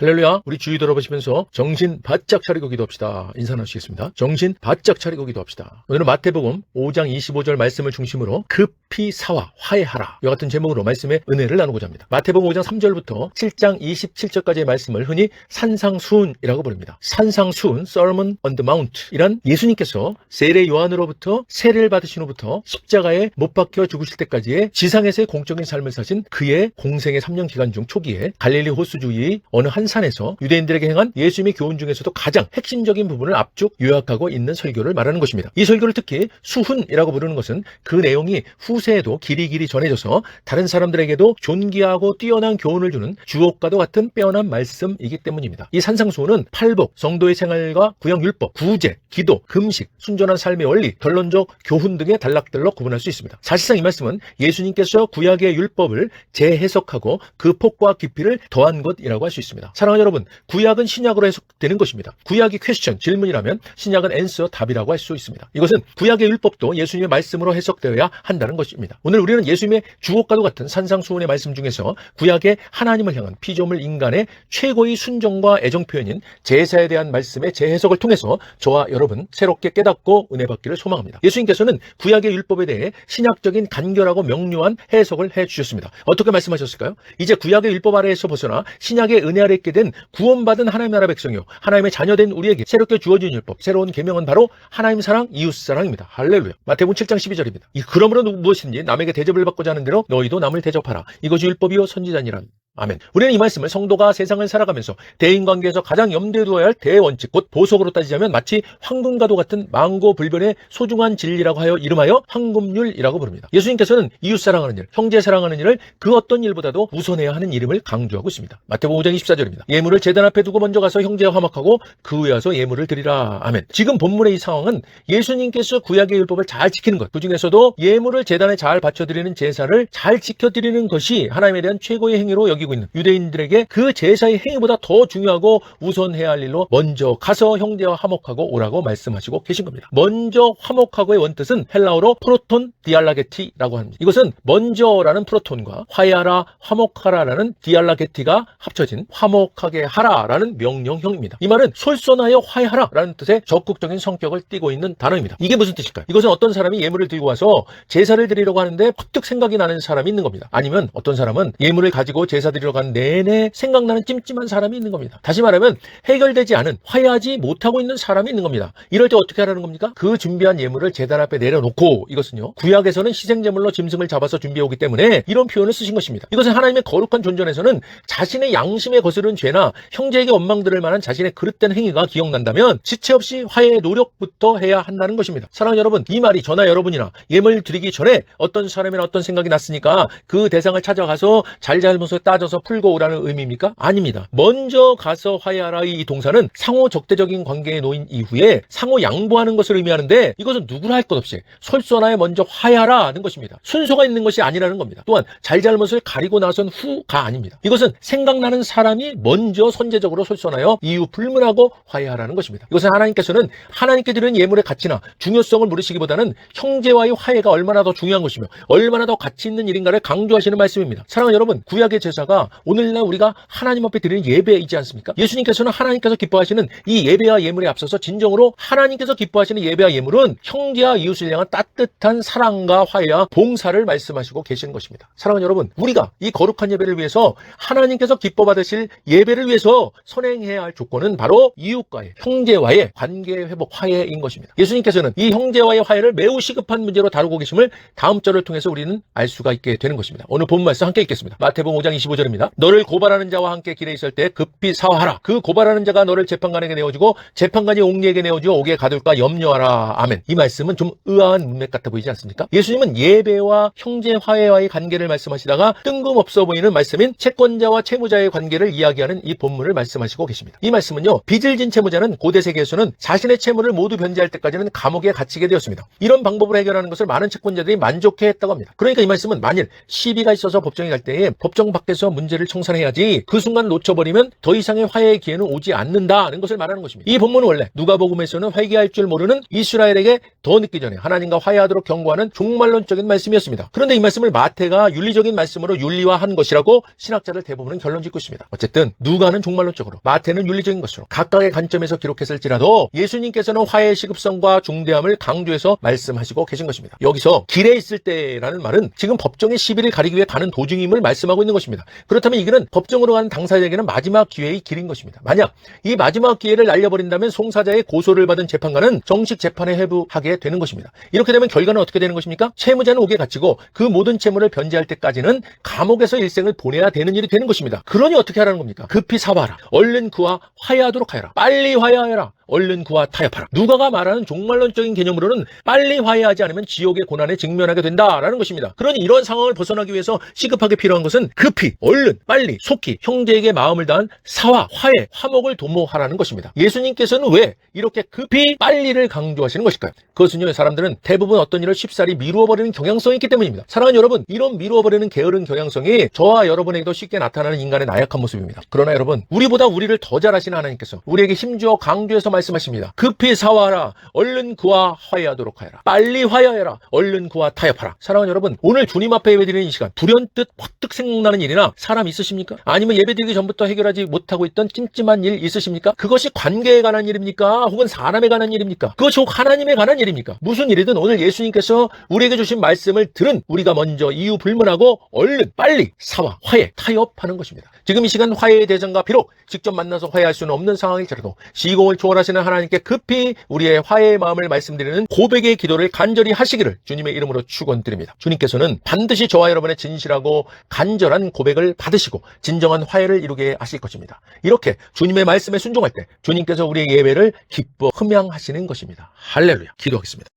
할렐루야. 우리 주의 돌아보시면서 정신 바짝 차리고 기도합시다. 인사 나누시겠습니다. 정신 바짝 차리고 기도합시다. 오늘은 마태복음 5장 25절 말씀을 중심으로 급히 사와 화해하라, 이와 같은 제목으로 말씀의 은혜를 나누고자 합니다. 마태복음 5장 3절부터 7장 27절까지의 말씀을 흔히 산상수훈이라고 부릅니다. 산상수훈, Sermon on the Mount, 이란 예수님께서 세례 요한으로부터 세례를 받으신 후부터 십자가에 못 박혀 죽으실 때까지의 지상에서의 공적인 삶을 사신 그의 공생의 3년 기간 중 초기에 갈릴리 호수 주위의 어느 한 산에서 유대인들에게 행한 예수님의 교훈 중에서도 가장 핵심적인 부분을 압축 요약하고 있는 설교를 말하는 것입니다. 이 설교를 특히 수훈이라고 부르는 것은 그 내용이 후세에도 길이길이 전해져서 다른 사람들에게도 존귀하고 뛰어난 교훈을 주는 주옥과도 같은 빼어난 말씀이기 때문입니다. 이 산상수훈은 팔복, 성도의 생활과 구약율법, 구제, 기도, 금식, 순전한 삶의 원리, 결론적 교훈 등의 단락들로 구분할 수 있습니다. 사실상 이 말씀은 예수님께서 구약의 율법을 재해석하고 그 폭과 깊이를 더한 것이라고 할 수 있습니다. 사랑하는 여러분, 구약은 신약으로 해석되는 것입니다. 구약이 퀘스천, 질문이라면 신약은 앤서, 답이라고 할 수 있습니다. 이것은 구약의 율법도 예수님의 말씀으로 해석되어야 한다는 것입니다. 오늘 우리는 예수님의 주옥과도 같은 산상수훈의 말씀 중에서 구약의 하나님을 향한 피조물 인간의 최고의 순종과 애정 표현인 제사에 대한 말씀의 재해석을 통해서 저와 여러분 새롭게 깨닫고 은혜 받기를 소망합니다. 예수님께서는 구약의 율법에 대해 신약적인 간결하고 명료한 해석을 해주셨습니다. 어떻게 말씀하셨을까요? 이제 구약의 율법 아래에서 벗어나 신약의 은혜 아래 있게 된 구원받은 하나님 나라 백성이요, 하나님의 자녀된 우리에게 새롭게 주어진 율법, 새로운 계명은 바로 하나님 사랑, 이웃 사랑입니다. 할렐루야. 마태복음 7장 12절입니다. 그러므로 무엇인지 남에게 대접을 받고자 하는 대로 너희도 남을 대접하라. 이것이 율법이요 선지자니라. 아멘. 우리는 이 말씀을 성도가 세상을 살아가면서 대인관계에서 가장 염두에 두어야 할 대원칙, 곧 보석으로 따지자면 마치 황금과도 같은 만고불변의 소중한 진리라고 하여 이름하여 황금률이라고 부릅니다. 예수님께서는 이웃 사랑하는 일, 형제 사랑하는 일을 그 어떤 일보다도 우선해야 하는 이름을 강조하고 있습니다. 마태복음 5장 24절입니다. 예물을 제단 앞에 두고 먼저 가서 형제와 화목하고 그 후에 와서 예물을 드리라. 아멘. 지금 본문의 이 상황은 예수님께서 구약의 율법을 잘 지키는 것, 그 중에서도 예물을 제단에 잘 바쳐드리는 제사를 잘 지켜드리는 것이 하나님에 대한 최고의 행위로 여기고 있는 유대인들에게 그 제사의 행위보다 더 중요하고 우선해야 할 일로 먼저 가서 형제와 화목하고 오라고 말씀하시고 계신 겁니다. 먼저 화목하고의 원뜻은 헬라어로 프로톤 디알라게티라고 합니다. 이것은 먼저라는 프로톤과 화해하라, 화목하라라는 디알라게티가 합쳐진 화목하게 하라라는 명령형입니다. 이 말은 솔선하여 화해하라라는 뜻의 적극적인 성격을 띠고 있는 단어입니다. 이게 무슨 뜻일까요? 이것은 어떤 사람이 예물을 들고 와서 제사를 드리려고 하는데 퍼뜩 생각이 나는 사람이 있는 겁니다. 아니면 어떤 사람은 예물을 가지고 제사 드리러 가는 내내 생각나는 찜찜한 사람이 있는 겁니다. 다시 말하면 해결되지 않은, 화해하지 못하고 있는 사람이 있는 겁니다. 이럴 때 어떻게 하라는 겁니까? 그 준비한 예물을 제단 앞에 내려놓고, 이것은요, 구약에서는 희생제물로 짐승을 잡아서 준비해 오기 때문에 이런 표현을 쓰신 것입니다. 이것은 하나님의 거룩한 존전에서는 자신의 양심에 거스른 죄나 형제에게 원망 들을 만한 자신의 그릇된 행위가 기억난다면 지체 없이 화해의 노력부터 해야 한다는 것입니다. 사랑하는 여러분, 이 말이 저나 여러분이나 예물 드리기 전에 어떤 사람이나 어떤 생각이 났으니까 그 대상을 찾아가서 잘잘못을 따져서 풀고 오라는 의미입니까? 아닙니다. 먼저 가서 화해하라, 이 동사는 상호 적대적인 관계에 놓인 이후에 상호 양보하는 것을 의미하는데, 이것은 누구나 할 것 없이 솔선하여 먼저 화해하라는 것입니다. 순서가 있는 것이 아니라는 겁니다. 또한 잘잘못을 가리고 나선 후가 아닙니다. 이것은 생각나는 사람이 먼저 선제적으로 솔선하여 이유 불문하고 화해하라는 것입니다. 이것은 하나님께서는 하나님께 드리는 예물의 가치나 중요성을 물으시기보다는 형제와의 화해가 얼마나 더 중요한 것이며 얼마나 더 가치 있는 일인가를 강조하시는 말씀입니다. 사랑하는 여러분, 구약의 제사가 오늘날 우리가 하나님 앞에 드리는 예배이지 않습니까? 예수님께서는 하나님께서 기뻐하시는 이 예배와 예물에 앞서서 진정으로 하나님께서 기뻐하시는 예배와 예물은 형제와 이웃을 향한 따뜻한 사랑과 화해와 봉사를 말씀하시고 계시는 것입니다. 사랑하는 여러분, 우리가 이 거룩한 예배를 위해서, 하나님께서 기뻐 받으실 예배를 위해서 선행해야 할 조건은 바로 이웃과의, 형제와의 관계 회복, 화해인 것입니다. 예수님께서는 이 형제와의 화해를 매우 시급한 문제로 다루고 계심을 다음 절을 통해서 우리는 알 수가 있게 되는 것입니다. 오늘 본문 말씀 함께 읽겠습니다. 마태복음 5장 25절입니다. 너를 고발하는 자와 함께 길에 있을 때 급히 사화하라. 그 고발하는 자가 너를 재판관에게 내어주고 재판관이 옥리에게 내어주어 옥에 가둘까 염려하라. 아멘. 이 말씀은 좀 의아한 문맥 같아 보이지 않습니까? 예수님은 예배와 형제 화해와의 관계를 말씀하시다가 뜬금없어 보이는 말씀인 채권자와 채무자의 관계를 이야기하는 이 본문을 말씀하시고 계십니다. 이 말씀은요, 빚을 진 채무자는 고대 세계에서는 자신의 채무를 모두 변제할 때까지는 감옥에 갇히게 되었습니다. 이런 방법으로 해결하는 것을 많은 채권자들이 만족해했다고 합니다. 그러니까 이 말씀은 만일 시비가 있어서 법정에 갈 때에 법정 밖에서 해서 문제를 청산해야지 그 순간 놓쳐버리면 더 이상의 화해의 기회는 오지 않는다는 것을 말하는 것입니다. 이 본문은 원래 누가복음에서는 회개할 줄 모르는 이스라엘에게 더 늦기 전에 하나님과 화해하도록 경고하는 종말론적인 말씀이었습니다. 그런데 이 말씀을 마태가 윤리적인 말씀으로 윤리화한 것이라고 신학자들 대부분은 결론 짓고 있습니다. 어쨌든 누가는 종말론적으로, 마태는 윤리적인 것으로 각각의 관점에서 기록했을지라도 예수님께서는 화해의 시급성과 중대함을 강조해서 말씀하시고 계신 것입니다. 여기서 길에 있을 때라는 말은 지금 법정의 시비를 가리기 위해 가는 도중임을 말씀하고 있는 것입니다. 그렇다면 이 길은 법정으로 가는 당사자에게는 마지막 기회의 길인 것입니다. 만약 이 마지막 기회를 날려버린다면 송사자의 고소를 받은 재판관은 정식 재판에 회부하게 되는 것입니다. 이렇게 되면 결과는 어떻게 되는 것입니까? 채무자는 옥에 갇히고 그 모든 채무를 변제할 때까지는 감옥에서 일생을 보내야 되는 일이 되는 것입니다. 그러니 어떻게 하라는 겁니까? 급히 사과하라. 얼른 그와 화해하도록 하여라. 빨리 화해하여라. 얼른 그와 타협하라. 누가가 말하는 종말론적인 개념으로는 빨리 화해하지 않으면 지옥의 고난에 직면하게 된다라는 것입니다. 그러니 이런 상황을 벗어나기 위해서 시급하게 필요한 것은 급히, 얼른, 빨리, 속히 형제에게 마음을 다한 사화, 화해, 화목을 도모하라는 것입니다. 예수님께서는 왜 이렇게 급히 빨리를 강조하시는 것일까요? 그것은요, 사람들은 대부분 어떤 일을 쉽사리 미루어버리는 경향성이 있기 때문입니다. 사랑하는 여러분, 이런 미루어버리는 게으른 경향성이 저와 여러분에게도 쉽게 나타나는 인간의 나약한 모습입니다. 그러나 여러분, 우리보다 우리를 더 잘 아시는 하나님께서 우리에게 힘주어 강조해서 말씀하십니다. 급히 사화하라. 얼른 그와 화해하도록 하여라. 빨리 화해하여라. 얼른 그와 타협하라. 사랑하는 여러분, 오늘 주님 앞에 예배드리는 이 시간 불현듯 퍼뜩 생각나는 일이나 사람 있으십니까? 아니면 예배드리기 전부터 해결하지 못하고 있던 찜찜한 일 있으십니까? 그것이 관계에 관한 일입니까? 혹은 사람에 관한 일입니까? 그것이 혹 하나님에 관한 일입니까? 무슨 일이든 오늘 예수님께서 우리에게 주신 말씀을 들은 우리가 먼저 이유 불문하고 얼른 빨리 사화, 화해, 타협하는 것입니다. 지금 이 시간 화해의 대상과 비록 직접 만나서 화해할 수는 없는 상황일지라도 시공을 초월하시는 하나님께 급히 우리의 화해의 마음을 말씀드리는 고백의 기도를 간절히 하시기를 주님의 이름으로 축원드립니다. 주님께서는 반드시 저와 여러분의 진실하고 간절한 고백을 받으시고 진정한 화해를 이루게 하실 것입니다. 이렇게 주님의 말씀에 순종할 때 주님께서 우리의 예배를 기뻐 흠양하시는 것입니다. 할렐루야. 기도하겠습니다.